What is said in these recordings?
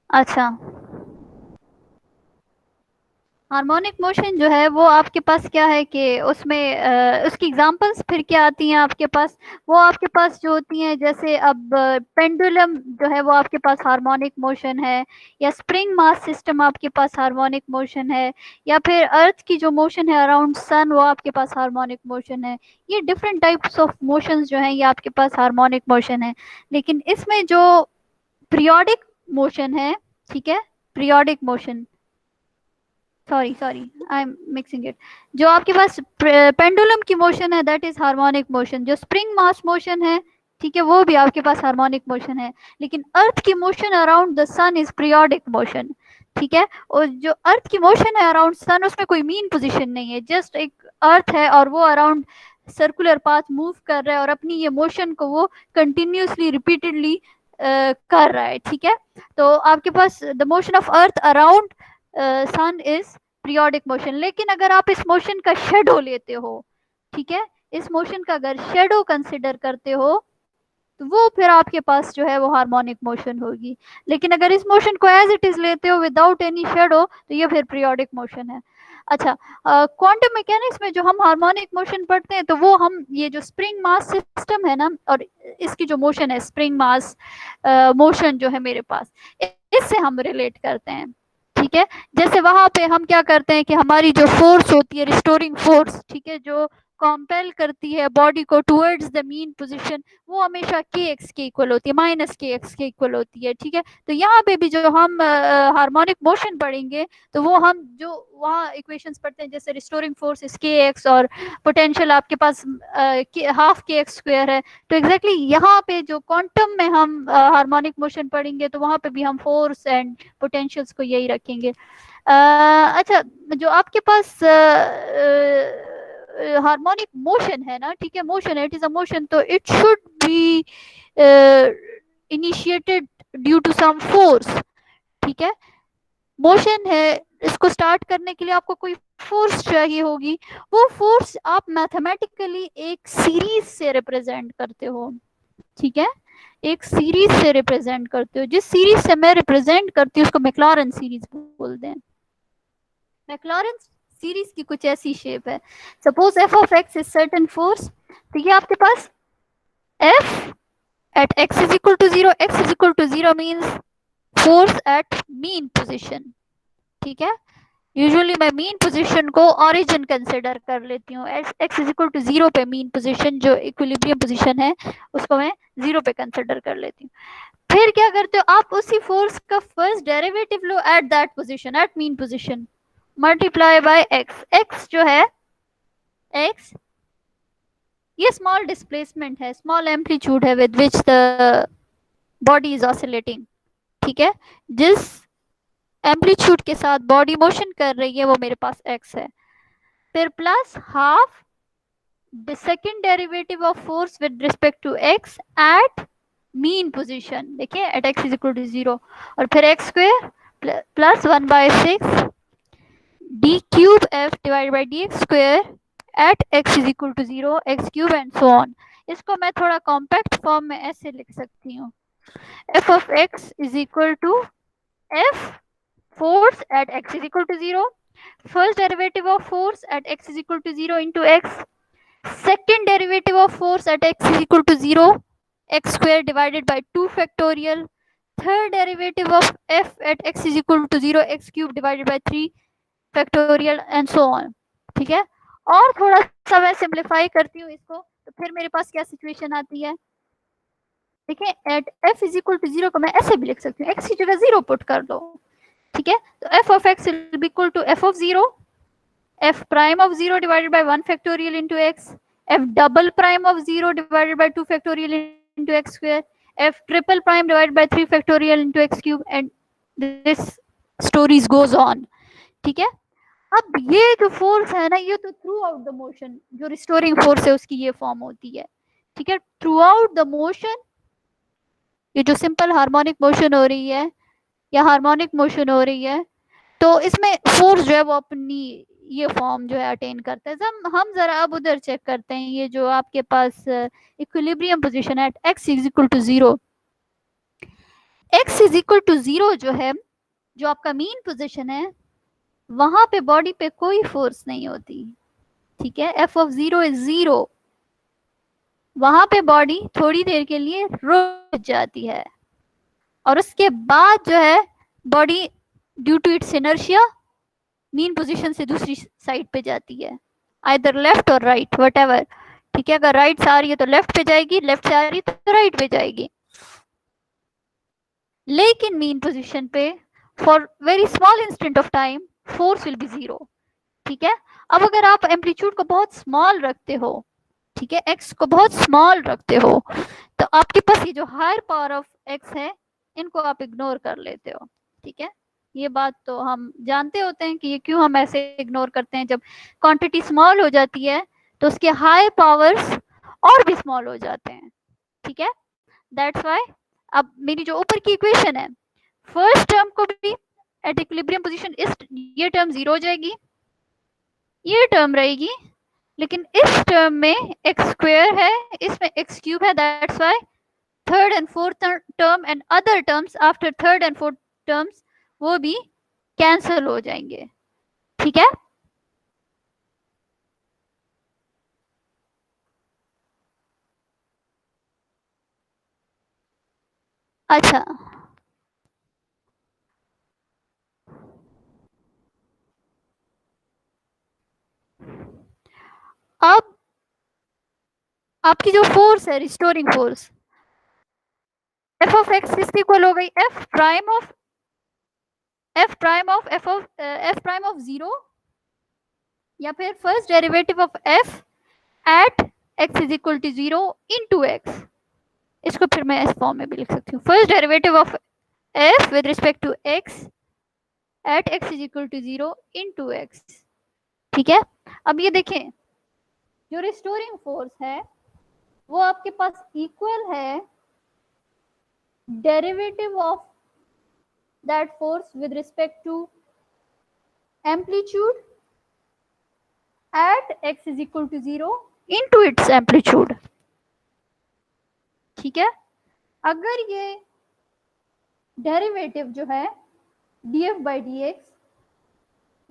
अच्छा, harmonic motion जो है वो आपके पास क्या है कि उसमें उसकी एग्जांपल्स फिर क्या आती हैं आपके पास। वो आपके पास जो होती हैं, जैसे अब पेंडुलम जो है वो आपके पास हार्मोनिक मोशन है, या स्प्रिंग मास सिस्टम आपके पास हार्मोनिक मोशन है, या फिर अर्थ की जो मोशन है अराउंड सन वो आपके पास हार्मोनिक मोशन है। ये डिफरेंट टाइप्स ऑफ मोशंस जो हैं ये आपके पास हार्मोनिक मोशन है। लेकिन इसमें जो पीरियोडिक मोशन है, ठीक है, periodic motion, sorry sorry, I am mixing it. जो आपके पास पेंडुलम की मोशन है दैट इज हार्मोनिक मोशन। जो स्प्रिंग मास मोशन है, ठीक है, वो भी आपके पास हार्मोनिक मोशन है। लेकिन अर्थ की motion around the sun is periodic motion, ठीक है। और जो अर्थ की मोशन है अराउंड सन उसमें कोई मीन पोजीशन नहीं है, जस्ट एक अर्थ है और वो अराउंड सर्कुलर पाथ मूव कर रहा है और अपनी ये मोशन को वो कंटिन्यूसली रिपीटेडली कर रहा है, ठीक है। तो आपके पास the motion of earth around sun is periodic motion. लेकिन अगर आप इस मोशन का शेडो लेते हो, ठीक है, इस मोशन का अगर शेडो कंसिडर करते हो तो वो फिर आपके पास जो है वो हार्मोनिक मोशन होगी। लेकिन अगर इस मोशन को एज इट इज लेते हो विदाउट एनी शेडो तो ये फिर पीरियोडिक मोशन है। अच्छा, क्वांटम मैकेनिक्स में जो हम हार्मोनिक मोशन पढ़ते हैं तो वो हम ये जो स्प्रिंग मास सिस्टम है ना, और इसकी जो मोशन है स्प्रिंग मास मोशन जो है मेरे पास, इससे हम रिलेट करते हैं, ठीक है। जैसे वहां पे हम क्या करते हैं कि हमारी जो फोर्स होती है रिस्टोरिंग फोर्स, ठीक है, जो कॉम्पेल करती है बॉडी को टुवर्ड्स द मीन पोजीशन, वो हमेशा के एक्स के इक्वल होती है, माइनस के एक्स के इक्वल होती है, ठीक है। तो यहाँ पे भी जो हम हार्मोनिक मोशन पढ़ेंगे तो वो हम जो वहाँ इक्वेशंस पढ़ते हैं जैसे restoring force is k x और पोटेंशियल आपके पास हाफ के एक्स स्क्वायर है। तो एग्जैक्टली यहाँ पे जो क्वांटम में हम हार्मोनिक मोशन पढ़ेंगे तो वहाँ पे भी हम फोर्स एंड पोटेंशियल्स को यही रखेंगे। अच्छा, जो आपके पास हार्मोनिक मोशन है ना, ठीक है, मोशन है, इट इज अ मोशन, तो it should be initiated due to some force, ठीक है। मोशन है, इसको स्टार्ट करने के लिए आपको कोई फोर्स चाहिए होगी। वो फोर्स आप मैथमेटिकली एक सीरीज से रिप्रेजेंट करते हो, ठीक है, एक सीरीज से रिप्रेजेंट करते हो। जिस सीरीज से मैं रिप्रेजेंट करती हूँ उसको मैक्लॉरेन सीरीज बोलते हैं। मैक्लॉरेन सीरीज की कुछ ऐसी शेप है। Suppose F of X is certain force, तो ये आपके पास F at x is equal to zero, X is equal to zero means force at mean position, ठीक है। यूजुअली मैं मीन पोजीशन को ओरिजिन कंसिडर कर लेती हूँ, X is equal to zero पे मीन पोजीशन जो इक्विलिब्रियम पोजीशन है उसको मैं जीरो पे कंसिडर कर लेती हूँ। फिर क्या करते हो आप उसी फोर्स का फर्स्ट डेरिवेटिव लो at that position, at mean position, multiply by x. X जो है, एक्स ये स्मॉल डिस्प्लेसमेंट है, स्मॉल एम्पलीट्यूड है with which the body is oscillating, ठीक है। जिस एम्पलीट्यूड के साथ बॉडी मोशन कर रही है वो मेरे पास एक्स है। फिर plus half the second derivative of force with respect to x at mean position, देखिए at x is equal to 0, और फिर x square plus 1 by 6 d cube f divided by dx square at x is equal to 0 x cube and so on। इसको मैं थोड़ा compact form में ऐसे लिख सकती हूँ, f of x is equal to f force at x is equal to 0, first derivative of force at x is equal to 0 into x, second derivative of force at x is equal to 0, x square divided by 2 factorial, third derivative of f at x is equal to 0, x cube divided by 3 factorial and so on, ठीक है। और थोड़ा सा मैं simplify करती हूँ इसको तो फिर मेरे पास क्या सिचुएशन आती है, देखिए at f is equal to 0 को मैं ऐसे भी लिख सकती हूँ, x की जगह 0 पुट कर दो, ठीक है। तो f of x will be equal to f of 0, f prime of 0 divided by 1 factorial into x, f double prime of 0 divided by 2 factorial into x square, f triple prime divided by 3 factorial into x cube, and this stories goes on, ठीक है। अब ये जो force है ना ये तो through out the motion जो रिस्टोरिंग फोर्स है उसकी ये फॉर्म होती है, ठीक है। थ्रू आउट द मोशन ये जो सिंपल हार्मोनिक मोशन हो रही है या हार्मोनिक मोशन हो रही है तो इसमें फोर्स जो है वो अपनी ये फॉर्म जो है अटेन करता है। हम जरा अब उधर चेक करते हैं, ये जो आपके पास इक्विलिब्रियम पोजीशन है x is equal to 0, x is equal to 0 जो है, जो आपका मीन पोजीशन है, वहां पे बॉडी पे कोई फोर्स नहीं होती, ठीक है। एफ ऑफ 0 इज 0, वहां पे बॉडी थोड़ी देर के लिए रुक जाती है और उसके बाद जो है body due to its inertia mean position से दूसरी साइड पे जाती है, आइदर लेफ्ट और राइट वट एवर, ठीक है। अगर राइट से आ रही है तो लेफ्ट पे जाएगी, लेफ्ट से आ रही है तो राइट पे जाएगी। लेकिन मीन पोजीशन पे for very small instant of time force will be 0, ठीक है। अब अगर आप एम्पलीट्यूड को बहुत स्मॉल रखते हो, ठीक है, एक्स को बहुत स्मॉल रखते हो, तो आपके पास ये जो हायर पावर ऑफ एक्स है इनको आप इग्नोर कर लेते हो, ठीक है। ये बात तो हम जानते होते हैं कि ये क्यों हम ऐसे इग्नोर करते हैं, जब क्वांटिटी स्मॉल हो जाती है तो उसके हाई पावर्स और भी स्मॉल हो जाते हैं, ठीक है। दैट्स व्हाई अब मेरी जो ऊपर की इक्वेशन है, फर्स्ट टर्म को भी एट इक्विलिब्रियम पोजीशन इस ये टर्म 0 हो जाएगी, ये टर्म रहेगी, लेकिन इस टर्म में एक्स स्क्वायर है, इसमें एक्स क्यूब है, that's why third and fourth term and other terms after third and fourth terms वो भी कैंसिल हो जाएंगे, ठीक है। अच्छा, अब आपकी जो फोर्स है restoring force f of x किसकी इक्वल हो गई, एफ प्राइम ऑफ 0 या फिर first derivative of f at x is equal to 0 into x. इसको फिर मैं इस फॉर्म में भी लिख सकती हूँ, first derivative of f with respect to x at x is equal to 0 into x, ठीक है। अब ये देखें, जो रिस्टोरिंग फोर्स है वो आपके पास इक्वल है derivative of that force with respect to amplitude at x is equal to 0 into its amplitude, ठीक है। अगर ये डेरिवेटिव जो है df by dx,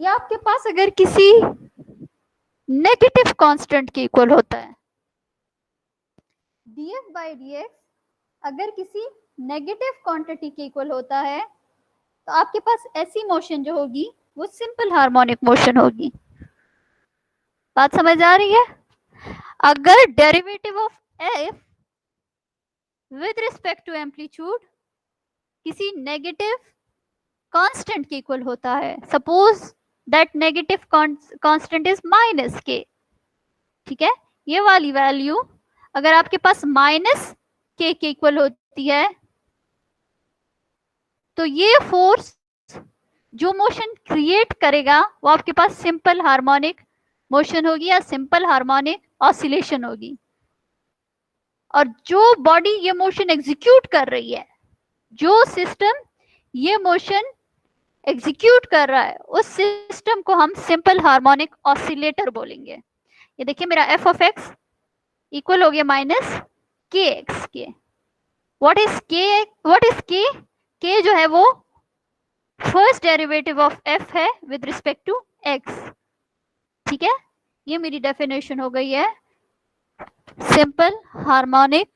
या आपके पास अगर किसी नेगेटिव कांस्टेंट के इक्वल होता है, df by dx अगर किसी नेगेटिव क्वांटिटी के इक्वल होता है, तो आपके पास ऐसी मोशन जो होगी वो सिंपल हार्मोनिक मोशन होगी। बात समझ आ रही है? अगर derivative of f with respect to amplitude किसी नेगेटिव कांस्टेंट के इक्वल होता है, suppose that negative constant is minus k, ठीक है, ये वाली वैल्यू अगर आपके पास माइनस के इक्वल होती है, तो ये फोर्स जो मोशन क्रिएट करेगा वो आपके पास सिंपल हार्मोनिक मोशन होगी या सिंपल हार्मोनिक ऑसिलेशन होगी। और जो बॉडी ये मोशन एग्जीक्यूट कर रही है, जो सिस्टम ये मोशन एग्जीक्यूट कर रहा है, उस सिस्टम को हम सिंपल हार्मोनिक ऑसिलेटर बोलेंगे। ये देखिए मेरा एफ ऑफ एक्स इक्वल हो गया माइनस के एक्स के। व्हाट इज के, व्हाट इज के जो है वो फर्स्ट डेरिवेटिव ऑफ एफ है विद रिस्पेक्ट टू एक्स, ठीक है। ये मेरी डेफिनेशन हो गई है सिंपल हार्मोनिक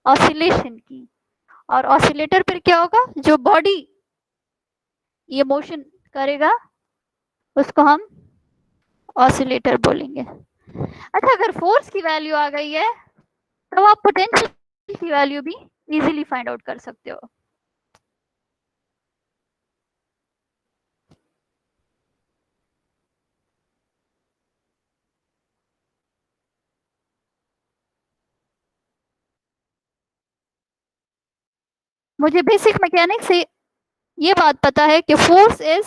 ऑसिलेशन की। और ऑसिलेटर फिर क्या होगा, जो बॉडी ये मोशन करेगा उसको हम ऑसिलेटर बोलेंगे। अच्छा, अगर फोर्स की वैल्यू आ गई है तो आप पोटेंशियल की वैल्यू भी इजीली फाइंड आउट कर सकते हो। मुझे बेसिक मैकेनिक्स से ये बात पता है कि फोर्स इज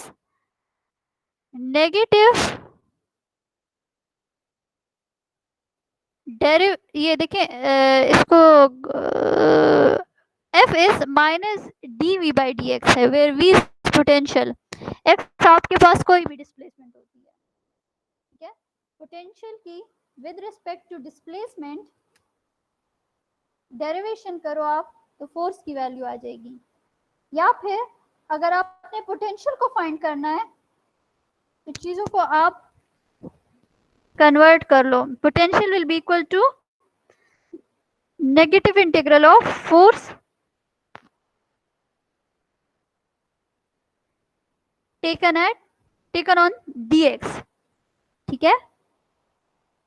नेगेटिव डेरिव, ये देखें इसको f is minus d v by D x है, वेयर वी पोटेंशियल, एक्स आपके पास कोई भी डिस्प्लेसमेंट होती है, ठीक है। पोटेंशियल की with respect to displacement derivation करो आप तो फोर्स की वैल्यू आ जाएगी। या फिर अगर आपने पोटेंशियल को फाइंड करना है तो चीजों को आप कन्वर्ट कर लो। Potential will be equal to negative integral of force taken on dx, ठीक है।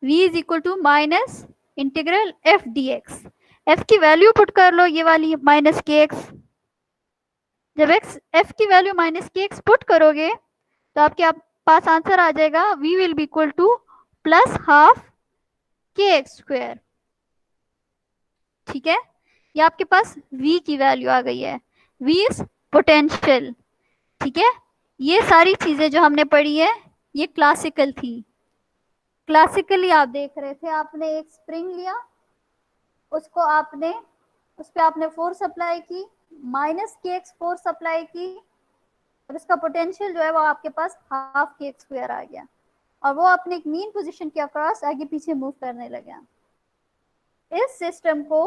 v is equal to minus integral f dx। f की वैल्यू पुट कर लो, ये वाली माइनस के एक्स। जब f की वैल्यू माइनस के एक्स पुट करोगे तो आपके पास आंसर आ जाएगा v will be equal two plus half k x square, ठीक है। ये आपके पास v की वैल्यू आ गई है। v इज पोटेंशियल, ठीक है। ये सारी चीजें जो हमने पढ़ी है ये क्लासिकल थी। क्लासिकली आप देख रहे थे, आपने एक स्प्रिंग लिया, उसको आपने उस पर आपने फोर्स अप्लाई की, माइनस के एक्स फोर्स अप्लाई की, और उसका पोटेंशियल जो है वो आपके पास हाफ के एक्स स्क्वायर आ गया, और वो अपने एक मीन पोजीशन के अक्रॉस आगे पीछे मूव करने लगा। इस सिस्टम को,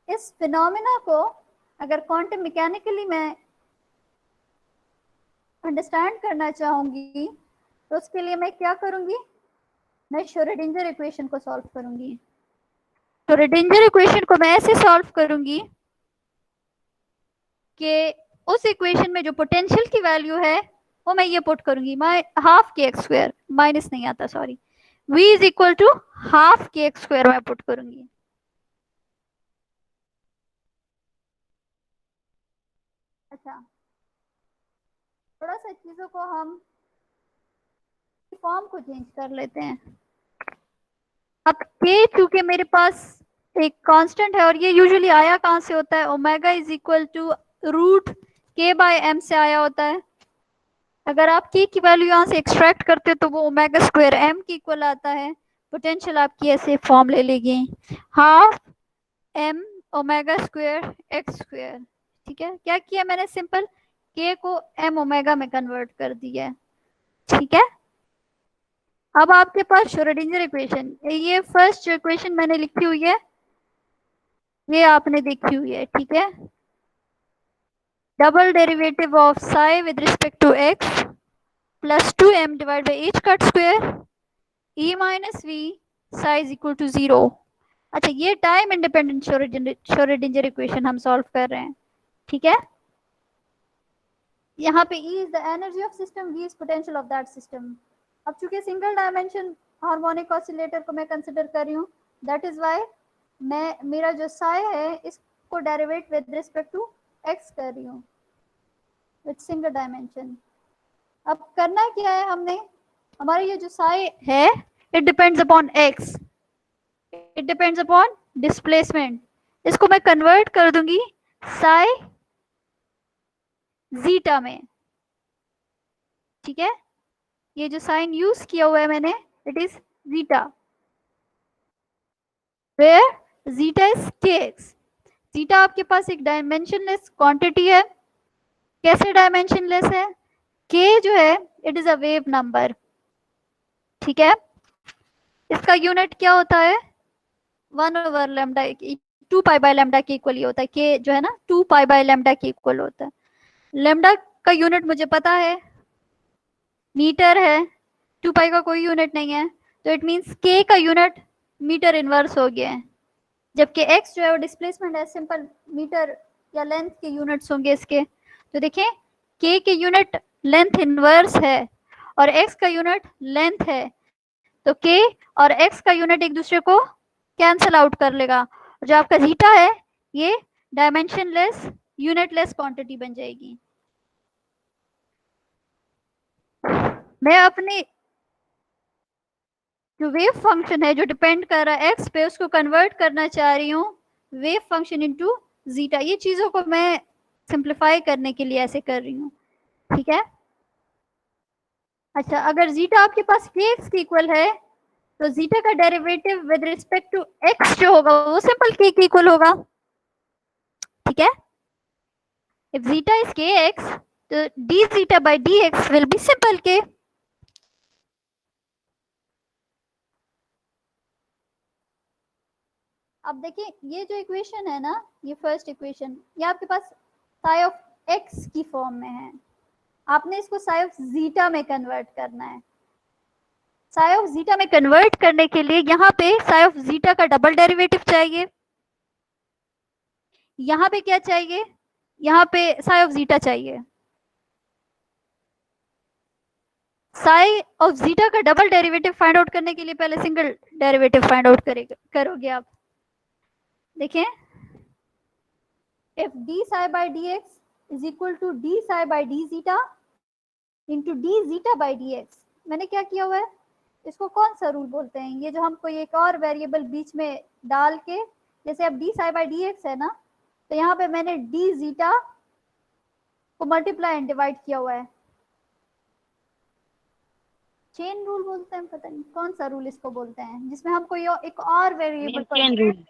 इस फिनोमेना को अगर क्वांटम मैकेनिकली मैं अंडरस्टैंड करना चाहूंगी तो उसके लिए मैं क्या करूंगी, मैं श्रोडिंगर इक्वेशन को सॉल्व करूंगी। श्रोडिंगर इक्वेशन को मैं ऐसे सॉल्व करूंगी कि उस इक्वेशन में जो पोटेंशियल की वैल्यू है वो मैं ये पुट करूंगी, मैं half k x square, minus नहीं आता sorry, v is equal to half k x square मैं पुट करूंगी। अच्छा, थोड़ा सा चीजों को हम फॉर्म को चेंज कर लेते हैं। अब k चूंकि मेरे पास एक कांस्टेंट है और ये यूजुअली आया कहाँ से होता है, omega is equal to root k by m से आया होता है। अगर आप k की वैल्यू यहाँ से एक्सट्रैक्ट करते हो तो वो ओमेगा स्क्वायर m के इक्वल आता है। पोटेंशियल आपकी ऐसे फॉर्म ले लेगी, half m omega square x square, ठीक है। क्या किया मैंने, सिंपल k को m ओमेगा में कन्वर्ट कर दिया है, ठीक है। अब आपके पास श्रोडिंगर इक्वेशन, ये फर्स्ट जो इक्वेशन मैंने लिखी हुई है ये आपने देखी हुई है, ठीक है। Double derivative of psi with respect to x plus 2m divide by H cut square e minus v psi is equal to 0। अच्छा, ये टाइम इंडिपेंडेंट श्रोडिंगर इक्वेशन हम सॉल्व कर रहे हैं, ठीक है। यहाँ पे E is the energy of system, V is potential of that system. अब चूंकि सिंगल डायमेंशन हार्मोनिक ऑसिलेटर को मैं कंसिडर कर रही हूँ, दैट इज वाई मैं मेरा जो साई है इसको derivate with respect to x कर रही हूँ विद सिंगल डायमेंशन। अब करना क्या है हमने, हमारा ये जो साई है it depends upon x, it depends upon displacement. इसको मैं कन्वर्ट कर दूंगी साई जीटा में, ठीक है। ये जो साइन यूज किया हुआ है मैंने, it is zeta, where zeta is k x. Zeta आपके पास एक डायमेंशनलेस क्वांटिटी है। कैसे डायमेंशनलेस है, के जो है it is a wave number, ठीक है। इसका यूनिट क्या होता है, 1/λ, 2π/λ के इक्वल ही होता है। के जो है ना 2π/λ के इक्वल होता है। लेमडा का यूनिट मुझे पता है, मीटर है, 2π का कोई यूनिट नहीं है, तो इट मीन्स के का यूनिट मीटर इनवर्स हो गया है। जबकि x जो है वो डिस्प्लेसमेंट है, सिंपल मीटर या लेंथ के यूनिट्स होंगे इसके। तो देखिए k के यूनिट लेंथ इनवर्स है और x का यूनिट लेंथ है, तो k और x का यूनिट एक दूसरे को कैंसल आउट कर लेगा। जो आपका जीटा है ये डायमेंशनलेस यूनिटलेस क्वांटिटी बन जाएगी। मैं अपनी जो वेव फंक्शन है जो डिपेंड कर रहा है एक्स पे, उसको कन्वर्ट करना चाह रही हूँ वेव फंक्शन इनटू जीटा। ये चीजों को मैं सिंप्लीफाई करने के लिए ऐसे कर रही हूँ, ठीक है। अच्छा, अगर जीटा आपके पास के एक्स के इक्वल है तो जीटा का derivative with respect to x जो होगा वो सिंपल के इक्वल होगा, ठीक है। If zeta is k x तो d zeta by D x will be simple k. अब देखिए ये जो इक्वेशन है ना, ये फर्स्ट इक्वेशन, ये आपके पास साई ऑफ एक्स की फॉर्म में है, आपने इसको साई ऑफ जीटा में कन्वर्ट करना है। साई ऑफ जीटा में कन्वर्ट करने के लिए यहाँ पे साई ऑफ जीटा का डबल डेरिवेटिव चाहिए, यहाँ पे क्या चाहिए, यहाँ पे साई ऑफ जीटा चाहिए। साई ऑफ जीटा का डबल डेरिवेटिव फाइंड आउट करने के लिए पहले सिंगल डेरिवेटिव फाइंड आउट करोगे आप। देखें, if d psi by dx is equal to d psi by d zeta into d zeta by dx, मैंने क्या किया हुआ है, इसको कौन सा रूल बोलते हैं, ये जो हम कोई एक और वेरिएबल बीच में डाल के, जैसे अब d psi by dx है ना, तो यहाँ पे मैंने d zeta को मल्टीप्लाई एंड डिवाइड किया हुआ है। चेन रूल बोलते हैं, पता नहीं कौन सा रूल इसको बोलते हैं, जिसमें हम कोई एक और वेरिएबल को, chain rule,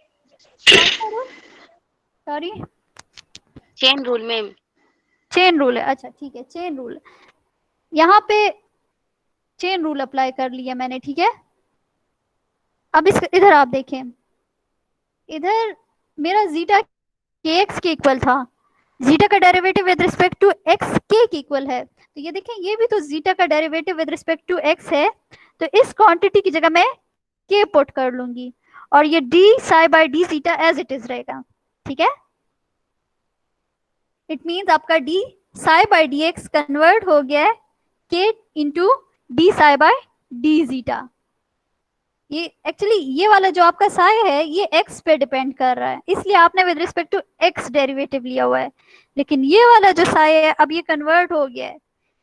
sorry chain rule में, चेन रूल है, अच्छा ठीक है, चेन रूल। यहाँ पे चेन रूल अप्लाई कर लिया मैंने, ठीक है। अब इस इधर आप देखें, इधर मेरा जीटा के एक्स के इक्वल था, जीटा का derivative with respect to x k equal है, तो ये देखें ये भी तो जीटा का derivative with respect to x है, तो इस क्वांटिटी की जगह मैं के पुट कर लूंगी और ये d psi by d zeta as it is रहेगा, ठीक है। इट मीन्स आपका d psi by d x convert हो गया है k into d psi by d zeta. ये एक्चुअली ये वाला जो आपका साई है ये एक्स पे डिपेंड कर रहा है, इसलिए आपने with respect to x derivative लिया हुआ है, लेकिन ये वाला जो साई है अब ये कन्वर्ट हो गया है,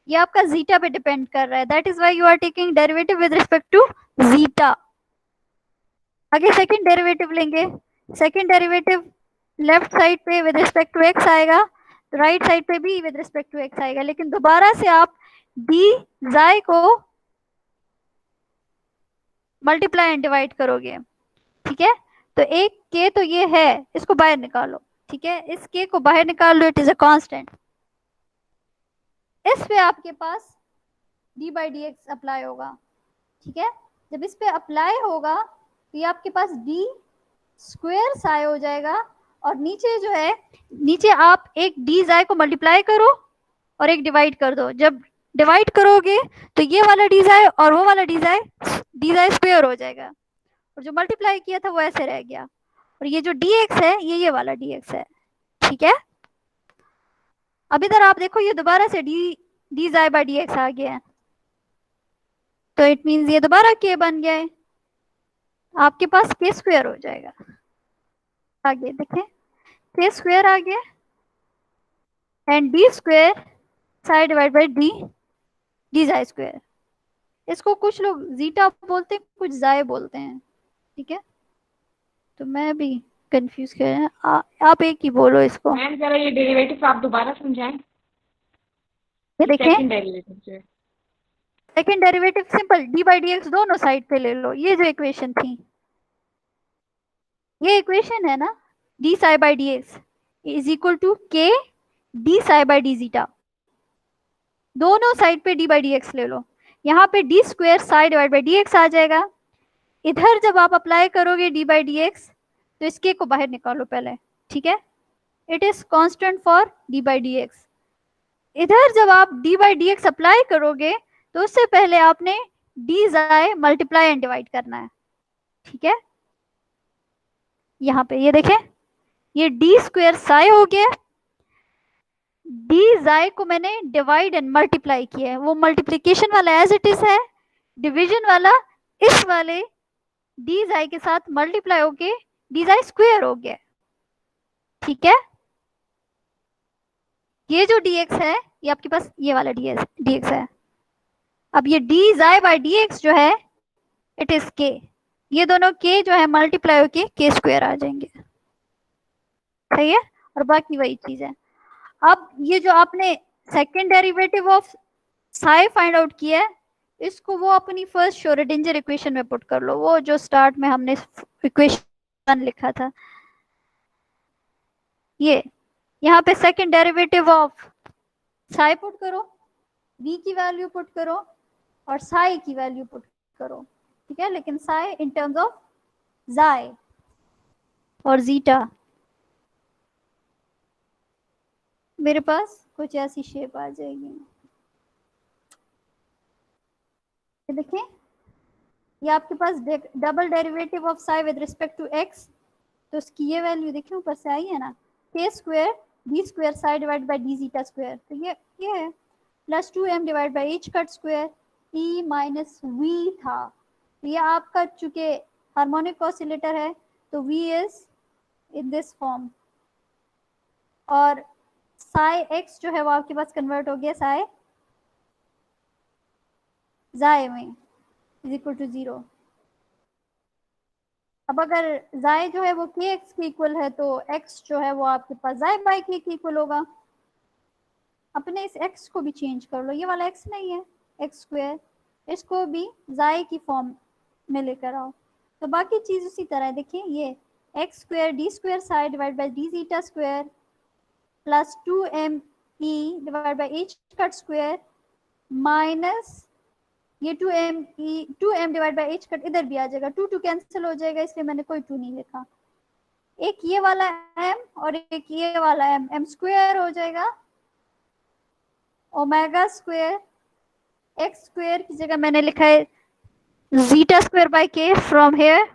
ये आपका जीटा पे डिपेंड कर रहा है, that is why you are taking derivative with respect to zeta. आगे सेकंड डेरिवेटिव लेंगे, सेकंड डेरिवेटिव लेफ्ट साइड पे विद रिस्पेक्ट टू एक्स आएगा, तो राइट साइड पे भी विद रिस्पेक्ट टू एक्स आएगा, लेकिन दोबारा से आप डी जाई को मल्टीप्लाई एंड डिवाइड करोगे, ठीक है। तो एक के तो ये है, इसको बाहर निकालो, ठीक है, इस के को बाहर निकाल लो, इट इज अ कांस्टेंट। इस पे आपके पास D by D X apply होगा, ठीक है। जब इस पे अप्लाई होगा तो ये आपके पास डी स्क्वायर साई हो जाएगा, और नीचे जो है, नीचे आप एक डी जाई को मल्टीप्लाई करो और एक डिवाइड कर दो, जब डिवाइड करोगे तो ये वाला डी जाई और वो वाला डी जाई स्क्वायर हो जाएगा, और जो मल्टीप्लाई किया था वो ऐसे रह गया, और ये जो dx है ये वाला dx है, ठीक है। अब इधर आप देखो ये दोबारा से डी जाई बाय dx आ गया है, तो इट मीन्स ये दोबारा k बन गया है, आपके पास k स्क्वायर हो जाएगा। आगे देखें, k स्क्वायर आ गया and D square psi divide by D zeta square. इसको कुछ लोग जीटा बोलते हैं, कुछ जाए बोलते हैं, ठीक है, तो मैं भी कंफ्यूज कर रहे हैं, आप एक ही बोलो इसको। मैम जरा ये डेरिवेटिव आप दोबारा समझाएं। ये देखें, सेकंड डेरिवेटिव जो है, second derivative simple D by D x दोनों साइड पे ले लो, ये जो इक्वेशन थी, ये इक्वेशन है ना, D psi by D X is equal to K D psi by D zeta, दोनों साइड पे डी बाई डी एक्स ले लो, यहाँ पे D square psi divide by D X आ जाएगा। इधर जब आप अप्लाई करोगे डी बाई डी एक्स तो इसके को बाहर निकालो पहले, ठीक है, it is constant for D by D x. इधर जब आप D by D X apply करोगे तो उससे पहले आपने डी जाए मल्टीप्लाई एंड डिवाइड करना है, ठीक है। यहाँ पे ये देखें, ये डी स्क्वायर साई हो गया, डी जाई को मैंने डिवाइड एंड मल्टीप्लाई किया है, वो मल्टीप्लीकेशन वाला एज इट इज है, डिवीजन वाला इस वाले डी जाई के साथ मल्टीप्लाई होके डी जाई स्क्वायर हो गया, ठीक है। ये जो dx है ये आपके पास ये वाला dx है, अब ये डी जाई बाई डी एक्स जो है इट इज के, ये दोनों के जो है मल्टीप्लाई होके के स्क्वायर आ जाएंगे, सही है, और बाकी वही चीज है। अब ये जो आपने second derivative of Sai find out किया है, इसको वो अपनी फर्स्ट श्रोडिंगर इक्वेशन में पुट कर लो, वो जो स्टार्ट में हमने इक्वेशन लिखा था, ये यहाँ पे second derivative of Sai put करो, v की वैल्यू पुट करो और साई की वैल्यू पुट करो, ठीक है, लेकिन साई इन टर्म्स ऑफ जाई और जीटा। मेरे पास कुछ ऐसी शेप आ जाएगी। ये देखें, ये आपके पास double derivative of psi with respect to X, तो उसकी ये वैल्यू देखिए ऊपर से आई है ना, k square d square psi divide by D zeta square, तो ये है plus 2m divide by H cut square e minus v था। तो ये आपका चूंकि हार्मोनिक ऑसिलेटर है तो v is in this form, और साई एक्स जो है वो आपके पास कन्वर्ट हो गया साई जाए में इज इक्वल टू 0। अब अगर जाए जो है वो के एक्स के इक्वल है तो एक्स जो है वो आपके पास जाए बाई के इक्वल होगा। अपने इस एक्स को भी चेंज कर लो, ये वाला एक्स नहीं है एक्स स्क्वायर, इसको भी जाए की फॉर्म में लेकर आओ, तो बाकी चीज उसी तरह है। देखिए ये x square d square psi divide by D zeta square plus 2m E divide by H cut square minus ये 2m divide by H cut इधर भी आ जाएगा, 2 कैंसिल हो जाएगा इसलिए मैंने कोई 2 नहीं लिखा। एक ये वाला m और एक ये वाला m स्क्वायर हो जाएगा ओमेगा स्क्वायर, एक्स स्क्वायर की जगह मैंने लिखा है जीटा स्क्वायर बाई के फ्रॉम हेयर,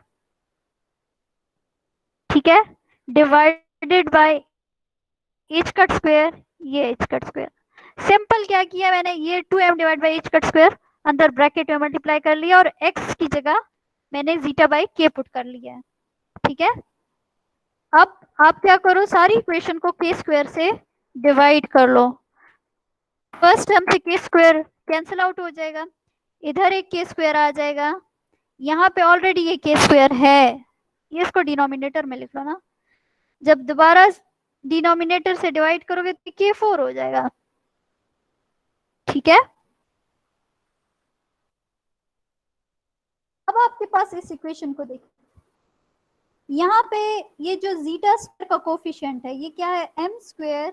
ठीक है, divided by H cut square, ये एच कट स्क्वायर। सिंपल क्या किया मैंने, ये 2m divide by H cut square अंदर ब्रैकेट में मल्टीप्लाई कर लिया और x की जगह मैंने जीटा बाई के पुट कर लिया है, ठीक है। अब आप क्या करो, सारी इक्वेशन को के स्क्वायर से डिवाइड कर लो। फर्स्ट टर्म से के स्क्वायर कैंसिल आउट हो जाएगा, इधर एक के स्क्वायर आ जाएगा, यहाँ पे ऑलरेडी ये के स्क्वायर है, ये इसको डिनोमिनेटर में लिख लो ना, जब दोबारा डिनोमिनेटर से डिवाइड करोगे तो के 4 हो जाएगा, ठीक है। अब आपके पास इस इक्वेशन को देखिए, यहाँ पे ये जो जीटा स्क्वायर का कोफिशिएंट है ये क्या है, m square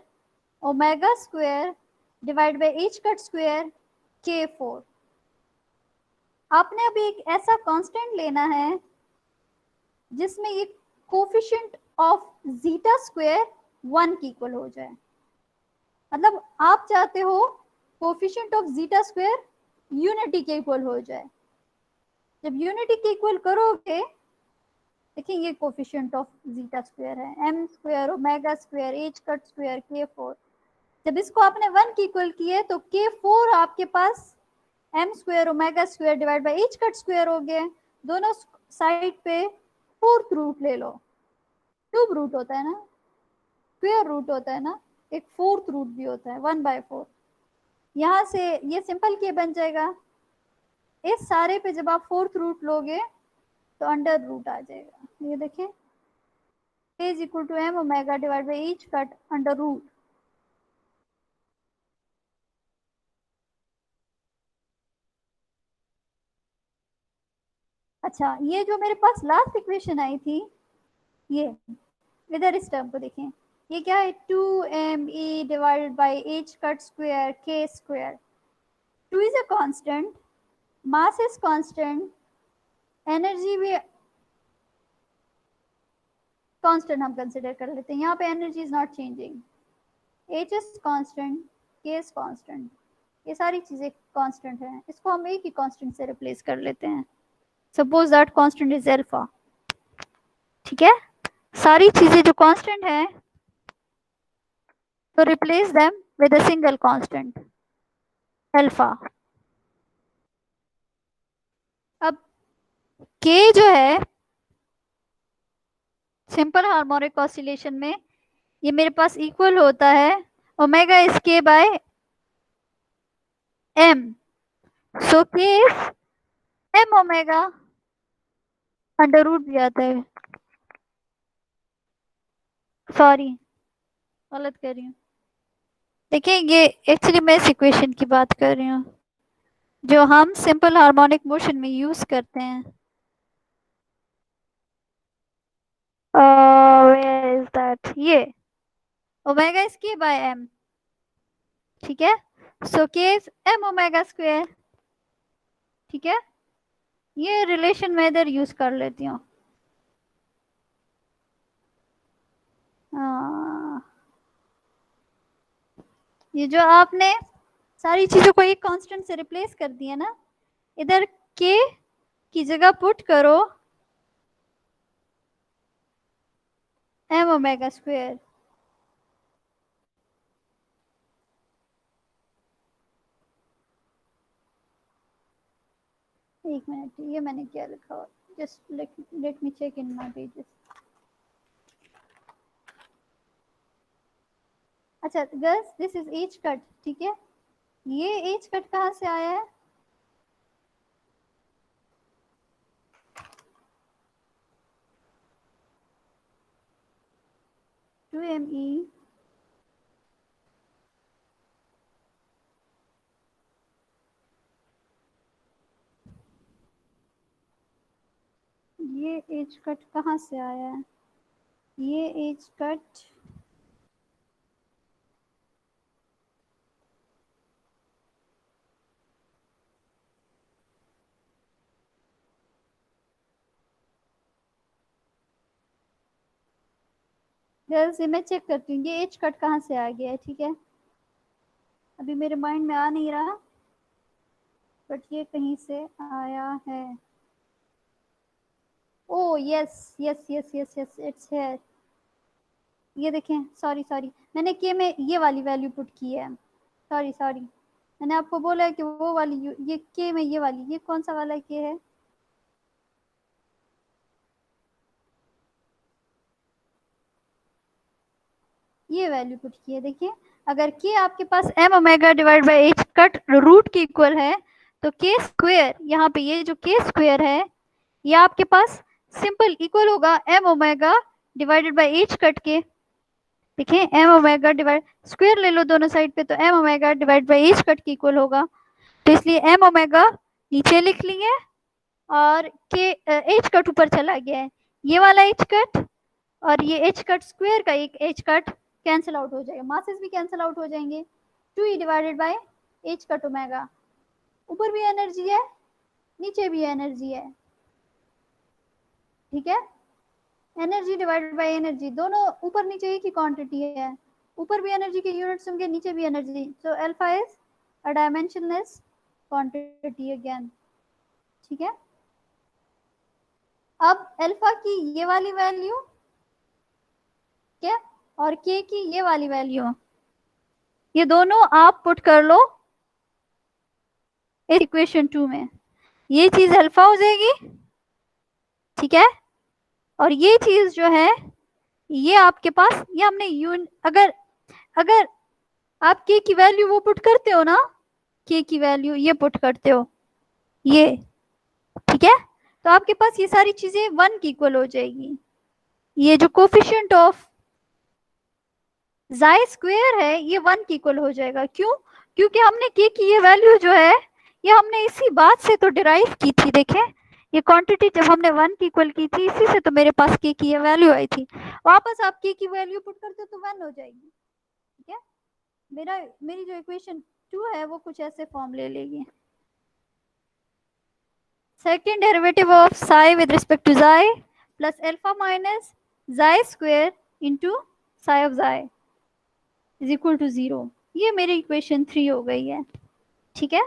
omega square divide by H cut square k 4। आपने अभी एक ऐसा कांस्टेंट लेना है जिसमें ये कोफिशिएंट ऑफ जीटा स्क्वायर 1 की इक्वल हो जाए, मतलब आप चाहते हो coefficient of zeta square unity के इक्वल हो जाए। जब यूनिटी के इक्वल करोगे, देखिए ये कोफिशिएंट ऑफ जीटा स्क्वायर है m square omega square h cut square k 4, जब इसको आपने 1 की इक्वल किए तो के 4 आपके पास M square omega square divide by H cut square हो गए। दोनों साइड पे फोर्थ रूट ले लो, क्यूब रूट होता है ना, स्क्वायर रूट होता है ना, एक फोर्थ रूट भी होता है 1/4, यहाँ से ये सिंपल के बन जाएगा। इस सारे पे जब आप फोर्थ रूट लोगे तो अंडर रूट आ जाएगा, ये देखें is equal to m omega divide by H cut under root. अच्छा, ये जो मेरे पास लास्ट इक्वेशन आई थी, ये इधर इस टर्म को देखें, ये क्या है 2m divided by H cut square K square, 2 is a constant, mass is constant, energy भी कांस्टेंट हम कंसिडर कर लेते हैं, यहाँ पे energy is not changing, H is constant, K is constant, ये सारी चीजें कांस्टेंट हैं, इसको हम एक ही कांस्टेंट से रिप्लेस कर लेते हैं, suppose that constant is alpha, ठीक है। सारी चीजें जो कांस्टेंट है तो replace them with a single constant alpha. अब के जो है सिंपल हार्मोनिक ऑसिलेशन में ये मेरे पास इक्वल होता है ओमेगा इज के बाय एम, सो के एम ओमेगा, अंडर रूट भी आता है, सॉरी गलत कर रही हूँ, देखिए ये एक्चुअली मैं इस इक्वेशन की बात कर रही हूँ जो हम सिंपल हार्मोनिक मोशन में यूज करते हैं। वेयर इज दैट, ये ओमेगा इज के बाय एम, ठीक है, सो के इज एम ओमेगा स्क्वायर, ठीक है। ये रिलेशन मैं इधर यूज कर लेती हूँ, ये जो आपने सारी चीजों को एक कांस्टेंट से रिप्लेस कर दिया ना, इधर के की जगह पुट करो एम ओमेगा स्क्वायर। एक मिनट, ये मैंने क्या लिखा, just let me check in my pages. अच्छा girls, this is H cut, ठीक है। ये एज कट कहाँ से आया है? टू एम ई ये एज कट कहाँ से आया है? ये एज कट गर्ल्स, ये मैं चेक करती हूँ ये एज कट कहाँ से आ गया है, ठीक है। अभी मेरे माइंड में आ नहीं रहा, बट ये कहीं से आया है। ओ yes yes yes yes yes, it's here. ये देखें, सॉरी सॉरी, मैंने के में ये वाली वैल्यू पुट की है, सॉरी सॉरी। मैंने आपको बोला है कि वो वाली ये के में ये वाली, ये कौन सा वाला के है? ये वैल्यू पुट की है। देखिए, अगर के आपके पास M omega divide by H cut root K equal है, तो के स्क्वेयर, यहाँ पे ये जो के स्क्वेयर है, ये आपके पास सिंपल इक्वल होगा m omega divided by H cut के। देखिए, एम ओमेगा डिवाइड स्क्वायर ले लो दोनों साइड पे, तो m omega divide by H cut के इक्वल होगा। तो इसलिए एम ओमेगा नीचे लिख लिए, और के एच कट ऊपर चला गया है। ये वाला एच कट और ये एच कट स्क्वायर का एक एच कट कैंसिल आउट हो जाएगा, मासेस भी कैंसिल आउट हो जाएंगे। 2e divided by H cut omega. ऊपर भी एनर्जी है, नीचे भी एनर्जी है, ठीक है। एनर्जी डिवाइडेड बाय एनर्जी, दोनों ऊपर नीचे एक ही क्वांटिटी है। ऊपर भी एनर्जी के यूनिट्स होंगे, नीचे भी energy. So alpha is a dimensionless quantity again, ठीक है। अब अल्फा की ये वाली वैल्यू क्या, और के की ये वाली वैल्यू, ये दोनों आप पुट कर लो इस इक्वेशन 2 में। ये चीज अल्फा हो जाएगी, ठीक है। और ये चीज जो है, ये आपके पास, ये हमने अगर अगर आप के की वैल्यू वो पुट करते हो ना, के की वैल्यू ये पुट करते हो, ये, ठीक है, तो आपके पास ये सारी चीजें 1 की इक्वल हो जाएगी। ये जो कोफिशिएंट ऑफ जाई स्क्वायर है, ये 1 की इक्वल हो जाएगा। क्यों? क्योंकि हमने के की ये वैल्यू जो है, ये हमने इसी बात से तो डिराइव की थी। देखें, ये क्वांटिटी जब हमने 1 की इक्वल की थी, इसी से तो मेरे पास के की ये वैल्यू आई थी। वापस आप के की वैल्यू पुट करते हो तो 1 हो जाएगी, ठीक है। मेरी जो इक्वेशन 2 है वो कुछ ऐसे फॉर्म ले लेगी। Second derivative of psi with respect to जाई प्लस अल्फा माइनस जाई स्क्वायर इंटू साई ऑफ जाई इज इक्वल टू 0। ये मेरी इक्वेशन 3 हो गई है, ठीक है।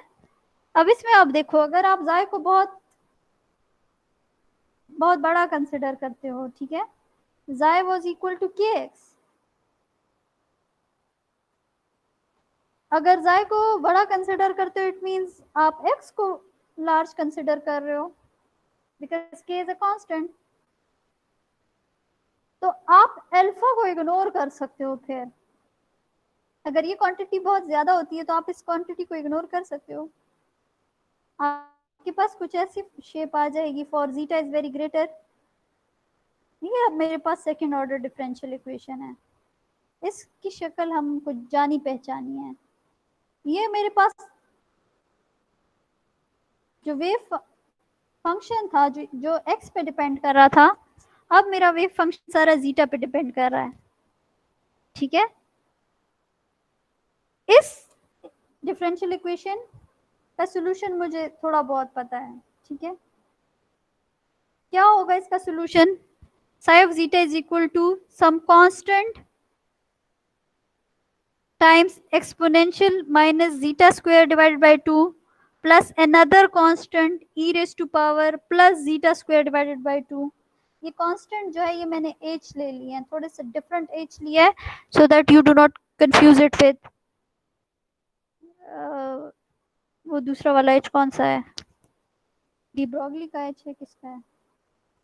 अब इसमें आप देखो, अगर आप जाई को बहुत बहुत बड़ा कंसिडर करते हो, ठीक है, जाई वाज इक्वल टू के एक्स। अगर जाई को बड़ा कंसिडर करते हो, इट मींस आप एक्स को लार्ज कंसिडर कर रहे हो, बिकॉज के इज अ कांस्टेंट। तो आप अल्फा को इग्नोर कर सकते हो। फिर अगर ये क्वांटिटी बहुत ज्यादा होती है, तो आप इस क्वांटिटी को इग्नोर कर सकते हो। आपके पास कुछ ऐसी शेप आ जाएगी, for zeta is very greater. ये अब मेरे पास सेकेंड ऑर्डर डिफरेंशियल इक्वेशन है, इसकी शक्ल हम कुछ जानी पहचानी है। ये मेरे पास जो वेव फंक्शन था, जो एक्स पे डिपेंड कर रहा था, अब मेरा वेव फंक्शन सारा जीटा पे डिपेंड कर रहा है, ठीक है। इस डिफरेंशियल इक्वेशन का सॉल्यूशन मुझे थोड़ा बहुत पता है, ठीक है। क्या होगा इसका solution? psi of zeta is equal to some constant times exponential minus zeta square divided by 2 plus another constant e raised to power plus zeta square divided by 2. ये कांस्टेंट जो है ये मैंने h ले लिया है, थोड़े से डिफरेंट h लिया है so that you do not confuse it with वो दूसरा वाला h कौन सा है, डी ब्रॉगली का h है किसका है,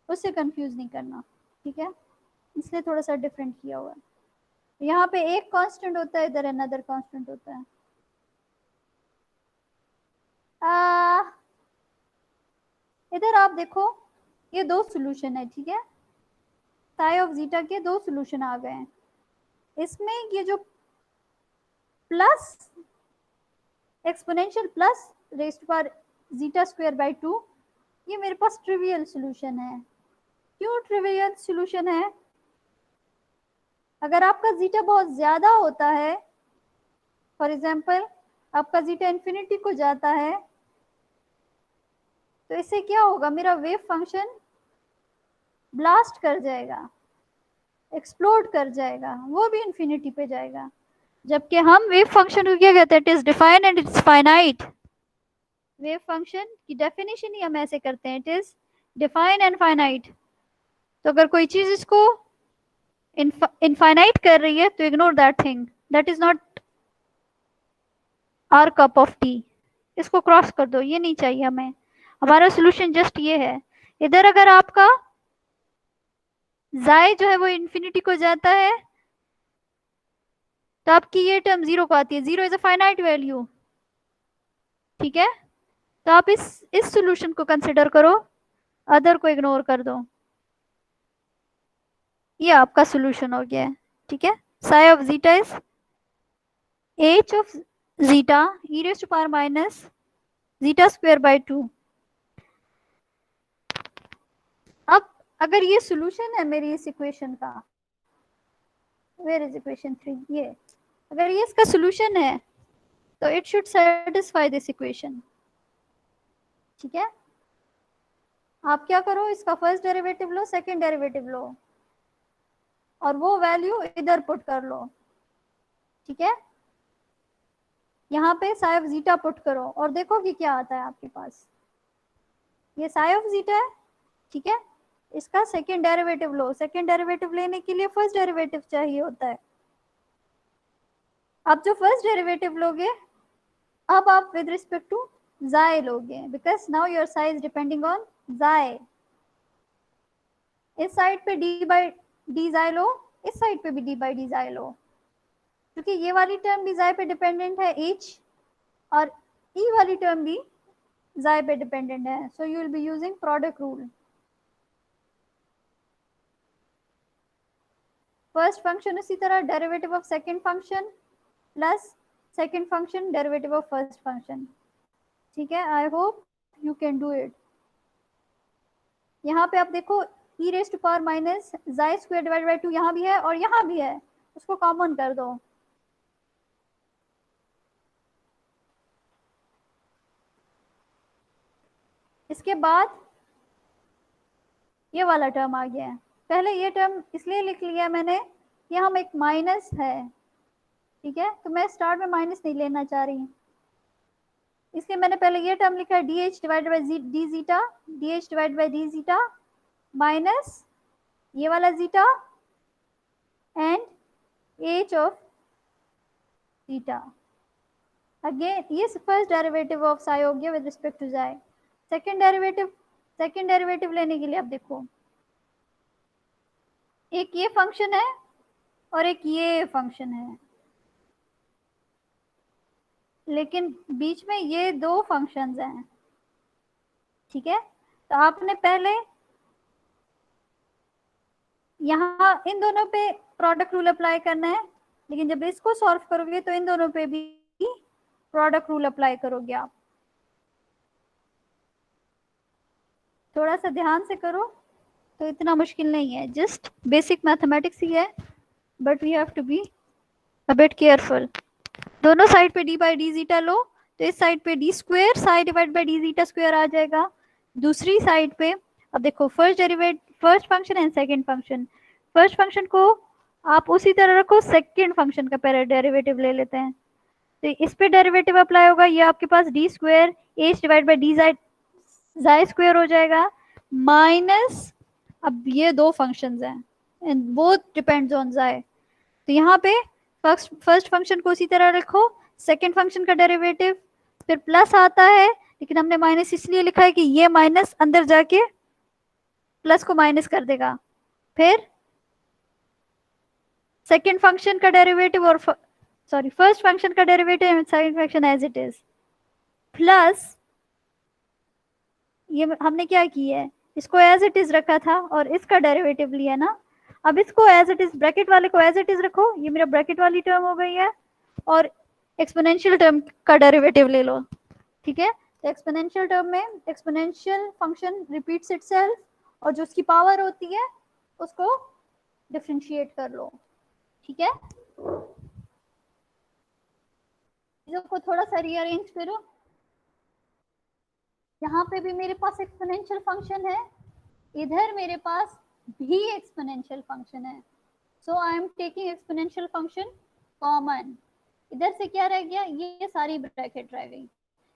उससे कंफ्यूज नहीं करना, ठीक है, इसलिए थोड़ा सा डिफरेंट किया हुआ है। यहाँ पे एक कांस्टेंट होता है, इधर अनदर कांस्टेंट होता है। इधर आप देखो ये दो सॉल्यूशन है, ठीक है, साई ऑफ जीटा के दो सॉल्यूशन आ गए हैं। इसमें ये जो plus exponential plus raise to power zeta square by 2 ये मेरे पास ट्रिवियल सॉल्यूशन है। क्यों ट्रिवियल सॉल्यूशन है? अगर आपका जीटा बहुत ज्यादा होता है, फॉर एग्जाम्पल आपका जीटा इन्फिनिटी को जाता है, तो इससे क्या होगा, मेरा वेव फंक्शन ब्लास्ट कर जाएगा, एक्सप्लोड कर जाएगा, वो भी इन्फिनिटी पे जाएगा। जबकि हम वेव फंक्शन को क्या कहते हैं, it is defined and it's finite. Wave function की डेफिनेशन ही हम ऐसे करते हैं, it is defined and finite. तो अगर कोई चीज इसको इनफाइनाइट कर रही है तो ignore that thing, that is not our cup of tea, इसको क्रॉस कर दो, ये नहीं चाहिए हमें। हमारा सोल्यूशन जस्ट ये है। इधर अगर आपका जाय जो है वो इन्फिनिटी को जाता है तो आपकी ये टर्म जीरो को आती है, zero is a finite value, ठीक है। तो आप इस सोल्यूशन को कंसिडर करो, अदर को इग्नोर कर दो, ये आपका सोल्यूशन हो गया है, ठीक है। Sigh of zeta is h of zeta e raised to power minus zeta square by 2। अब अगर ये सोल्यूशन है मेरी इस इक्वेशन का, वेयर इज इक्वेशन 3, ये अगर ये इसका सोल्यूशन है तो it should satisfy this equation, ठीक है। आप क्या करो, इसका फर्स्ट डेरिवेटिव लो, सेकंड डेरिवेटिव लो और वो वैल्यू इधर पुट कर लो, ठीक है। यहाँ पे साई ऑफ जीटा पुट करो और देखो कि क्या आता है आपके पास। ये साई ऑफ जीटा है, ठीक है, इसका सेकंड डेरिवेटिव लो, सेकंड डेरिवेटिव लेने के लिए फर्स्ट डेरिवेटिव चाहिए होता है। आप जो फर्स्ट डेरिवेटिव लोगे अब आप विद रिस्पेक्ट टू जाय लोगे, because now your Sai is depending on जाय। इस साइड पे डी बाई डी जाय लो, इस साइड पे भी डी बाई डी जाय लो, क्योंकि ये वाली टर्म भी जाय पे डिपेंडेंट है h और ई वाली टर्म भी जाय पे डिपेंडेंट है, so you will be using product rule. First function उसी तरह derivative of second function plus second function derivative of first function, ठीक है। I hope you can do it. यहाँ पे आप देखो e raise to power minus xi square divide by 2 यहाँ भी है और यहाँ भी है, उसको कॉमन कर दो। इसके बाद ये वाला टर्म आ गया है। पहले ये टर्म इसलिए लिख लिया मैंने, यहाँ हम एक माइनस है, ठीक है, तो मैं स्टार्ट में माइनस नहीं लेना चाह रही, इसलिए मैंने पहले ये टर्म लिखा है D H divide by D zeta, D H divide by D zeta minus ये वाला zeta and H of zeta. Again ये फर्स्ट डेरिवेटिव ऑफ साई हो गया विद रिस्पेक्ट टू जाय। सेकंड डेरिवेटिव लेने के लिए आप देखो, एक ये फंक्शन है और एक ये फंक्शन है, लेकिन बीच में ये दो फंक्शंस हैं, ठीक है। तो आपने पहले यहाँ इन दोनों पे प्रोडक्ट रूल अप्लाई करना है, लेकिन जब इसको सॉल्व करोगे तो इन दोनों पे भी प्रोडक्ट रूल अप्लाई करोगे आप। थोड़ा सा ध्यान से करो, तो इतना मुश्किल नहीं है, जस्ट बेसिक मैथमेटिक्स ही है, but we have to be a bit careful. दोनों साइड पे डी बाई डी जीटा लो, तो इस साइड पे D square psi divide by D zeta square आ जाएगा। दूसरी साइड पे अब देखो first function and second function, first function को आप उसी तरह रखो, सेकंड फंक्शन का पहले डेरिवेटिव ले लेते हैं, तो इस पे डेरिवेटिव अप्लाई होगा, ये आपके पास D square H divide by D zeta square हो जाएगा, माइनस, अब ये दो फंक्शंस हैं एंड बोथ डिपेंड्स ऑन जाई, तो यहाँ पे फर्स्ट फंक्शन को उसी तरह रखो, सेकंड फंक्शन का डेरिवेटिव, फिर प्लस आता है, लेकिन हमने माइनस इसलिए लिखा है कि ये माइनस अंदर जाके प्लस को माइनस कर देगा, फिर सेकंड फंक्शन का डेरिवेटिव और सॉरी फर्स्ट फंक्शन का derivative and second function as it is, plus ये हमने क्या किया है, इसको एज इट इज रखा था और इसका डेरिवेटिव लिया ना, अब इसको एज इट इज, ब्रैकेट वाले को एज इट इज रखो, ये मेरा ब्रैकेट वाली टर्म हो गई है, और एक्सपोनेंशियल टर्म का डेरिवेटिव ले लो, ठीक है। तो एक्सपोनेंशियल टर्म में एक्सपोनेंशियल फंक्शन रिपीट्स इटसेल्फ, और जो उसकी पावर होती है उसको डिफरेंशिएट कर लो, ठीक है। चीजों को थोड़ा सा रीअरेंज करो, यहाँ पे भी मेरे पास एक्सपोनेंशियल फंक्शन है, इधर मेरे पास भी एक्सपोनेंशियल फंक्शन है, so I am taking exponential function common, इधर से क्या रह गया, ये सारी ब्रैकेट रह गई,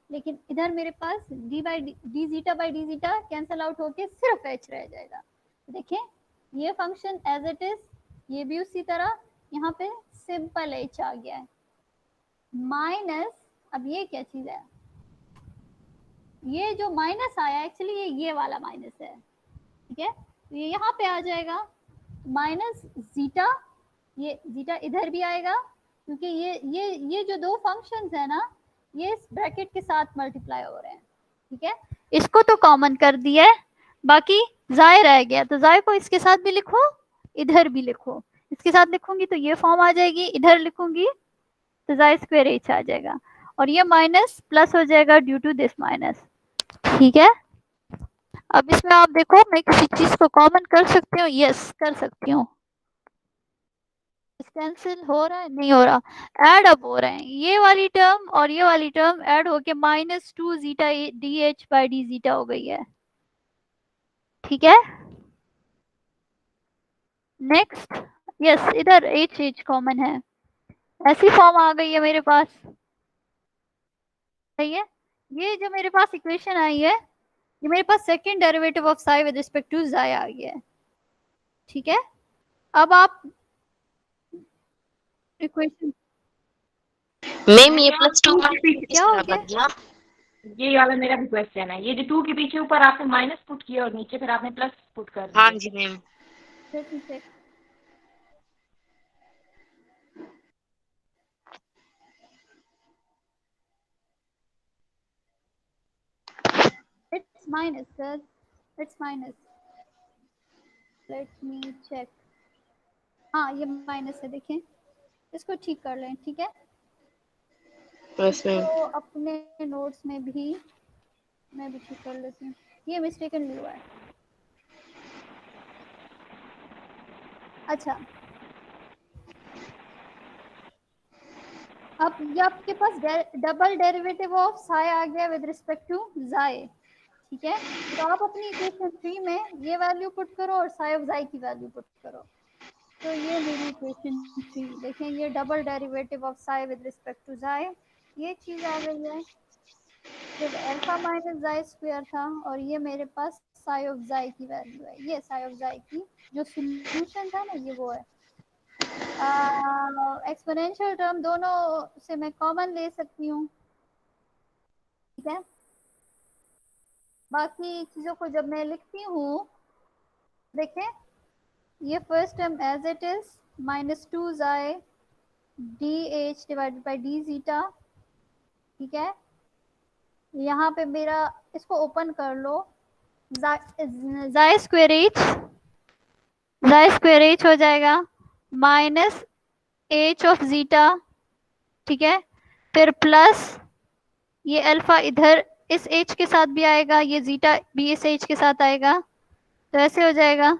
लेकिन इधर मेरे पास D by D zeta by D zeta cancel out होके सिर्फ एच रह जाएगा, देखें ये फंक्शन एज इट इज, ये भी उसी तरह, यहाँ पे सिंपल एच आ गया है, माइनस, अब ये क्या चीज है, ये जो माइनस आया एक्चुअली ये वाला माइनस है, ठीक है, तो ये यहाँ पे आ जाएगा माइनस जीटा, ये जीटा इधर भी आएगा, क्योंकि ये जो दो फंक्शंस है ना, ये इस ब्रैकेट के साथ मल्टीप्लाई हो रहे हैं, ठीक है, इसको तो कॉमन कर दिया है, बाकी जाय रह गया, तो जाय को इसके साथ भी लिखो, इधर भी लिखो, इसके साथ लिखूंगी तो ये फॉर्म आ जाएगी, इधर लिखूंगी तो जाय स्क्वायर एच आ जाएगा, और ये माइनस प्लस हो जाएगा ड्यू टू दिस माइनस, ठीक है। अब इसमें आप देखो मैं किसी चीज को कॉमन कर सकती हूँ, यस कर सकती हूँ, कैंसिल हो रहा है, नहीं हो रहा, ऐड अप हो रहे हैं, ये वाली टर्म और ये वाली टर्म ऐड होके minus two zeta D H by D zeta हो गई है, ठीक है। नेक्स्ट, यस इधर एच एच कॉमन है, ऐसी फॉर्म आ गई है मेरे पास, सही है। ये जो मेरे पास इक्वेशन आई है, ये मेरे पास second derivative of psi with respect to zeta आ गया है, ठीक है। अब आप इक्वेशन, मैम ये प्लस टू क्या हो गया, ये वाला मेरा भी क्वेश्चन है, ये जो टू के पीछे ऊपर आपने माइनस पुट किया और नीचे फिर आपने प्लस पुट कर दिया। हाँ जी ma'am. it's minus sir, it's minus, let me check, हाँ ये माइनस है, देखें इसको ठीक कर लें, ठीक है। तो अपने नोट्स में भी मैं भी ठीक कर लेती हूँ, ये मिस्टेकन हुआ है, अच्छा अब ये आपके पास डबल डेरिवेटिव ऑफ साई आ गया विद रिस्पेक्ट टू जाई, ठीक है। तो आप अपनी इक्वेशन 3 में ये वैल्यू पुट करो और साई ऑफ जाई की वैल्यू पुट करो, तो ये मेरी इक्वेशन 3, देखें ये double derivative of psi with respect to जाई, ये चीज आ गई है, जब अल्फा माइनस जाई स्क्वायर था, और ये मेरे पास साई ऑफ जाई की वैल्यू है, ये साई ऑफ जाई की जो सॉल्यूशन था ना, ये वो है। एक्सपोनेंशियल टर्म दोनों से मैं कॉमन ले सकती हूँ, ठीक है। बाकी चीजों को जब मैं लिखती हूँ, देखें ये first term as it is minus two xi d h divided by D zeta, ठीक है। यहाँ पे मेरा, इसको ओपन कर लो, जाई स्क्वायर एच हो जाएगा माइनस एच ऑफ जीटा, ठीक है, फिर प्लस ये अल्फा इधर इस एच के साथ भी आएगा, ये जीटा भी इस एच के साथ आएगा, तो ऐसे हो जाएगा,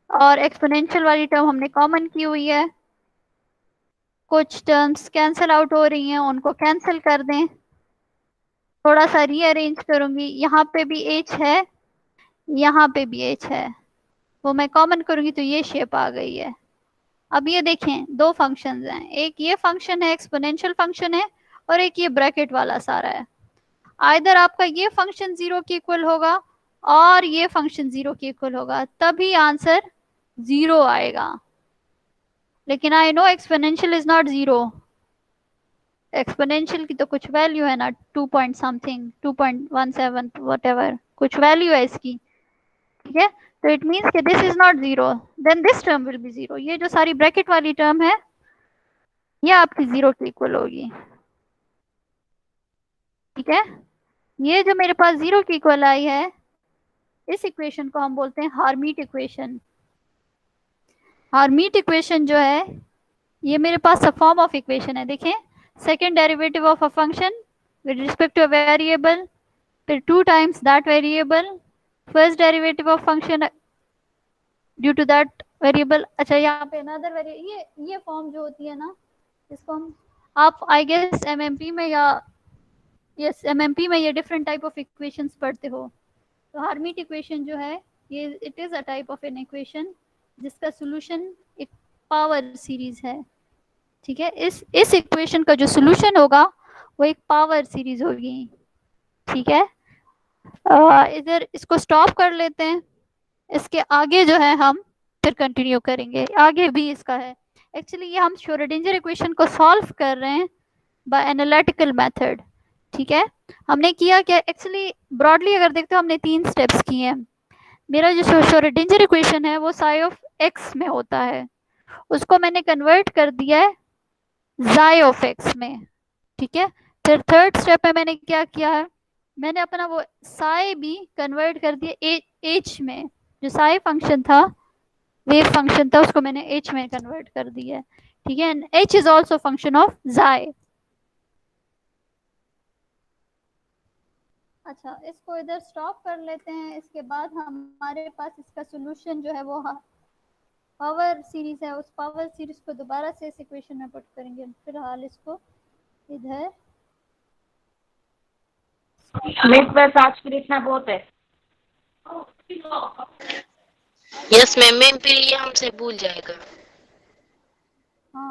और एक्सपोनेंशियल वाली टर्म हमने कॉमन की हुई है, कुछ टर्म्स कैंसिल आउट हो रही हैं, उनको कैंसिल कर दें, थोड़ा सा रीअरेंज करूंगी, यहाँ पे भी एच है, यहाँ पे भी एच है, वो मैं कॉमन करूंगी तो ये शेप आ गई है, अब ये देखें दो फंक्शंस हैं, एक ये फंक्शन है एक्सपोनेंशियल फंक्शन है और एक ये ब्रैकेट वाला सारा है। आइदर आपका ये फंक्शन 0 के इक्वल होगा और ये फंक्शन 0 के इक्वल होगा, तभी आंसर 0 आएगा। लेकिन I know exponential is not 0, exponential की तो कुछ वैल्यू है ना, 2 पॉइंट समथिंग, 2.17 व्हाटएवर कुछ वैल्यू है इसकी, ठीक है। तो इट मींस कि this is not 0, then this term will be 0। ये जो सारी ब्रैकेट वाली टर्म है ये आपकी 0 के इक्वल होगी, ठीक है। ये जो मेरे पास 0 की इक्वल आई है, इस इक्वेशन को हम बोलते हैं हार्मीट इक्वेशन। हार्मीट इक्वेशन जो है ये मेरे पास सब फॉर्म ऑफ इक्वेशन है। देखें, second derivative of a function with respect to a variable, फिर 2 times that variable, first derivative of function due to that variable. अच्छा, यहाँ पे अनदर वेरिएबल, ये फॉर्म जो होती है ना, इसको हम, आप आई गेस एमएमपी में या यस एमएमपी में ये डिफरेंट टाइप ऑफ इक्वेशंस पढ़ते हो। तो हार्मीट इक्वेशन जो है ये it is a type of an equation जिसका सॉल्यूशन एक पावर सीरीज है, ठीक है। इस इक्वेशन का जो सॉल्यूशन होगा वो एक पावर सीरीज होगी, ठीक है। इधर इसको स्टॉप कर लेते हैं, इसके आगे जो है हम फिर कंटिन्यू करेंगे, आगे भी इसका है। एक्चुअली ये हम श्रोडिंगर इक्वेशन को सॉल्व कर रहे हैं बाय एनालिटिकल मेथड, ठीक है। हमने किया क्या, एक्चुअली ब्रॉडली अगर देखते हो हमने 3 स्टेप्स किए हैं। मेरा जो श्रोडिंगर इक्वेशन है वो साई ऑफ एक्स में होता है, उसको मैंने कन्वर्ट कर दिया है जाई ऑफ एक्स में, ठीक है। फिर थर्ड स्टेप में मैंने क्या किया है, मैंने अपना वो साई भी कन्वर्ट कर दिया एच में, जो साई फंक्शन था, वेव फंक्शन था, उसको मैंने एच में कन्वर्ट कर दिया है, ठीक है। H is also function of जाई। अच्छा, इसको इधर स्टॉप कर लेते हैं। इसके बाद हमारे पास इसका सोल्यूशन जो है वो पावर सीरीज है, उस पावर सीरीज को दोबारा से इस इक्वेशन में पुट करेंगे। फिलहाल इसको इधर, मिस बस आज के लिए इतना बहुत है। यस मैम, मैम फिर ये हमसे भूल जाएगा।